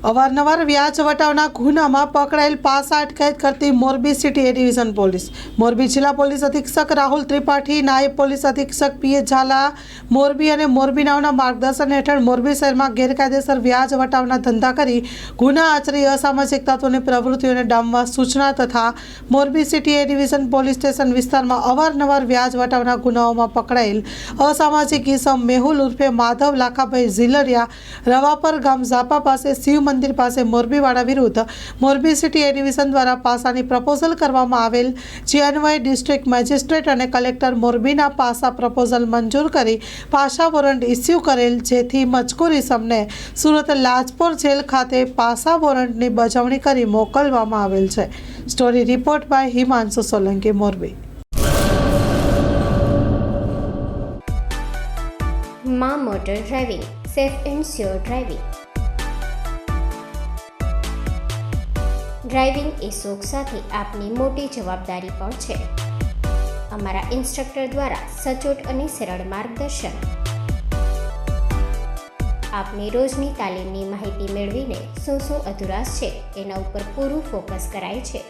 અવારનવાર વ્યાજ વટાવના ગુનામાં પકડાયેલ પાસા અટકાયત કરતી મોરબી સિટી એ ડિવિઝન પોલીસ. મોરબી જિલ્લા પોલીસ અધિક્ષક રાહુલ ત્રિપાઠી, નાયબ પોલીસ અધિક્ષક પીએ ઝાલા, મોરબી અને મોરબી નાવના માર્ગદર્શન હેઠળ મોરબી શહેરમાં ગેરકાયદેસર વ્યાજ વટાવના ધંધા કરી ગુના આચરી અસામાજિક તત્વોની પ્રવૃત્તિઓને ડામવા સૂચના તથા મોરબી સિટી એ ડિવિઝન પોલીસ સ્ટેશન વિસ્તારમાં અવારનવાર વ્યાજ વટાવના ગુનાઓમાં પકડાયેલ અસામાજિક ઇસમ મેહુલ ઉર્ફે માધવ લાખાભાઈ ઝીલરિયા, રવાપર ગામ ઝાપા પાસે શિવ મંદિર પાસે મોરબીવાળા વિરુદ્ધ મોરબી સિટી એ ડિવિઝન દ્વારા પાસાની પ્રપોઝલ કરવામાં આવેલ, જે અન્વયે ડિસ્ટ્રિક્ટ મેજિસ્ટ્રેટ અને કલેક્ટર મોરબીના પાસા પ્રપોઝલ મંજૂર કરી પાસા વોરંટ ઇસ્યુ કરેલ, જેથી મજકૂર ઇસમને સુરત લાજપોર જેલ ખાતે પાસા વોરંટની બજાવણી કરી મોકલવામાં આવેલ છે. Story report by Himanshu Solanki, Morbi. માં motor driving, safe and sure driving. Driving એ શોખ સાથે આપની મોટી જવાબદારી પણ છે. અમારા ઇન્સ્ટ્રક્ટર દ્વારા સચોટ અને સરળ માર્ગદર્શન. આપની રોજની તાલીમની માહિતી મેળવીને શું અધુરાશ છે એના ઉપર પૂરું ફોકસ કરાય છે.